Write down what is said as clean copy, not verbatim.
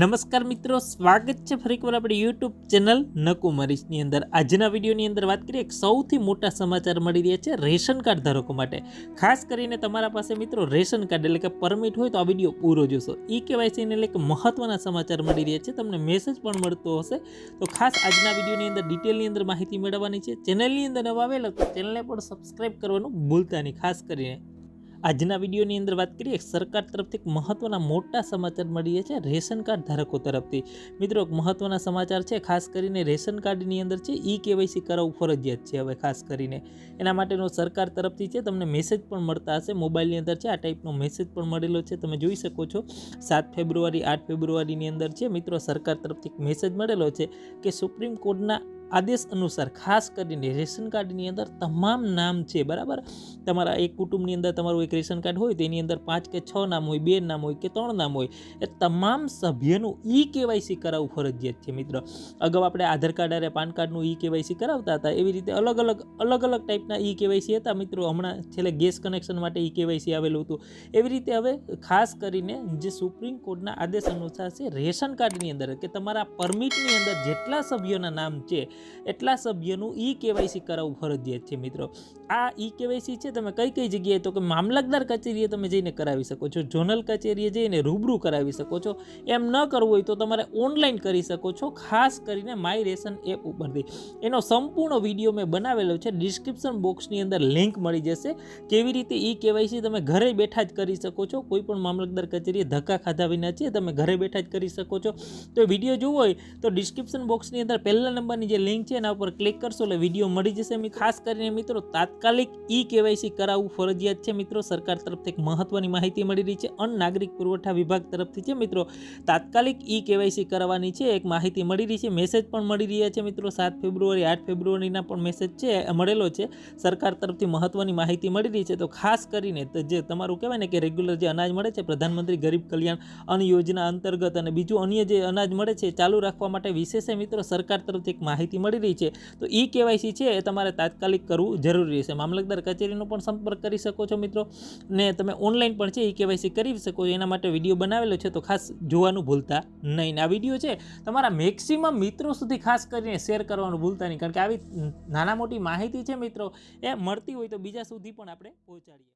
નમસ્કાર મિત્રો, સ્વાગત છે ફરીકવાર આપણી યુટ્યુબ ચેનલ નકુમરીશની અંદર। આજના વિડીયોની અંદર વાત કરીએ એક સૌથી મોટા સમાચાર મળી રહ્યા છે રેશન કાર્ડ ધારકો માટે। ખાસ કરીને તમારા પાસે મિત્રો રેશન કાર્ડ એટલે કે પરમિટ હોય તો આ વિડીયો પૂરો જોશો। ઈ કેવાયસી ને એટલે કે મહત્વના સમાચાર મળી રહ્યા છે, તમને મેસેજ પણ મળતો હશે તો ખાસ આજના વિડીયોની અંદર ડિટેલની અંદર માહિતી મેળવવાની છે। ચેનલની અંદર નવા આવેલા તો ચેનલને પણ સબસ્ક્રાઇબ કરવાનું ભૂલતા નહીં। ખાસ કરીને આજના વિડીયોની અંદર વાત કરીએ સરકાર તરફથી એક મહત્વના મોટા સમાચાર મળી છે રેશન કાર્ડ ધારકો તરફથી। મિત્રો એક મહત્વના સમાચાર છે, ખાસ કરીને રેશન કાર્ડની અંદર છે ઈ કેવાયસી કરાવવું ફરજિયાત છે। હવે ખાસ કરીને એના માટેનો સરકાર તરફથી છે તમને મેસેજ પણ મળતા હશે, મોબાઈલની અંદર છે આ ટાઈપનો મેસેજ પણ મળેલો છે, તમે જોઈ શકો છો। 7 ફેબ્રુઆરી 8 ફેબ્રુઆરીની અંદર છે મિત્રો સરકાર તરફથી એક મેસેજ મળેલો છે કે સુપ્રીમ કોર્ટના આદેશ અનુસાર ખાસ કરીને રેશન કાર્ડની અંદર તમામ નામ છે, બરાબર। તમારા એક કુટુંબની અંદર તમારું એક રેશન કાર્ડ હોય તો એની અંદર 5 કે 6 નામ હોય, 2 નામ હોય કે 3 નામ હોય, એ તમામ સભ્યનું ઈ કેવાયસી કરાવવું ફરજિયાત છે મિત્રો। અગાઉ આપણે આધાર કાર્ડ અને પાન કાર્ડનું ઈ કેવાયસી કરાવતા હતા, એવી રીતે અલગ અલગ ટાઈપના ઈ કેવાયસી હતા મિત્રો। હમણાં છેલ્લે ગેસ કનેક્શન માટે ઈ કેવાયસી આવેલું હતું, એવી રીતે હવે ખાસ કરીને જે સુપ્રીમ કોર્ટના આદેશ અનુસાર છે રેશન કાર્ડની અંદર કે તમારા પરમિટની અંદર જેટલા સભ્યોના નામ છે એટલા સભ્યનું ઈ કેવાયસી કરાવવું ફરજિયાત છે મિત્રો। આ ઈ કેવાયસી છે તમે કઈ જગ્યાએ તો કે મામલતદાર કચેરીએ તમે જઈને કરાવી શકો છો, ઝોનલ કચેરીએ જઈને રૂબરૂ કરાવી શકો છો। એમ ન કરવું હોય તો તમારે ઓનલાઈન કરી શકો છો, ખાસ કરીને માય રેશન એપ ઉપરથી। એનો સંપૂર્ણ વિડીયો મેં બનાવેલો છે, ડિસ્ક્રિપ્શન બોક્સની અંદર લિંક મળી જશે। કેવી રીતે ઈ કેવાયસી તમે ઘરે બેઠા જ કરી શકો છો, કોઈ પણ મામલતદાર કચેરીએ ધક્કા ખાધા વિના છે તમે ઘરે બેઠા જ કરી શકો છો। તો વિડીયો જોવો હોય તો ડિસ્ક્રિપ્શન બોક્સની અંદર પહેલા નંબરની જે લિંક છે એના ઉપર ક્લિક કરશો એટલે વિડીયો મળી જશે। ખાસ કરીને મિત્રો તાત્કાલિક ઈ કેવાયસી કરાવવું ફરજિયાત છે મિત્રો। સરકાર તરફથી એક મહત્વની માહિતી મળી રહી છે, અન્ન નાગરિક પુરવઠા વિભાગ તરફથી છે મિત્રો તાત્કાલિક ઈ કેવાયસી કરાવવાની છે એક માહિતી મળી રહી છે। મેસેજ પણ મળી રહ્યા છે મિત્રો, 7 ફેબ્રુઆરી 8 ફેબ્રુઆરીના પણ મેસેજ છે મળેલો છે, સરકાર તરફથી મહત્વની માહિતી મળી રહી છે। તો ખાસ કરીને જે તમારું કહેવાય ને કે રેગ્યુલર જે અનાજ મળે છે પ્રધાનમંત્રી ગરીબ કલ્યાણ અન્ન યોજના અંતર્ગત અને બીજું અન્ય જે અનાજ મળે છે ચાલુ રાખવા માટે વિશેષ મિત્રો સરકાર તરફથી એક માહિતી મળી રહી છે। તો ઈ કેવાયસી છે એ તમારે તાત્કાલિક કરવું જરૂરી રહેશે। મામલતદાર કચેરીનો પણ સંપર્ક કરી શકો છો મિત્રો, ને તમે ઓનલાઈન પણ છે ઈ કેવાયસી કરી શકો છો, એના માટે વિડીયો બનાવેલો છે તો ખાસ જોવાનું ભૂલતા નહીં। આ વિડીયો છે તમારા મેક્સિમમ મિત્રો સુધી ખાસ કરીને શેર કરવાનું ભૂલતા નહીં, કારણ કે આવી નાના મોટી માહિતી છે મિત્રો એ મળતી હોય તો બીજા સુધી પણ આપણે પહોંચાડીએ।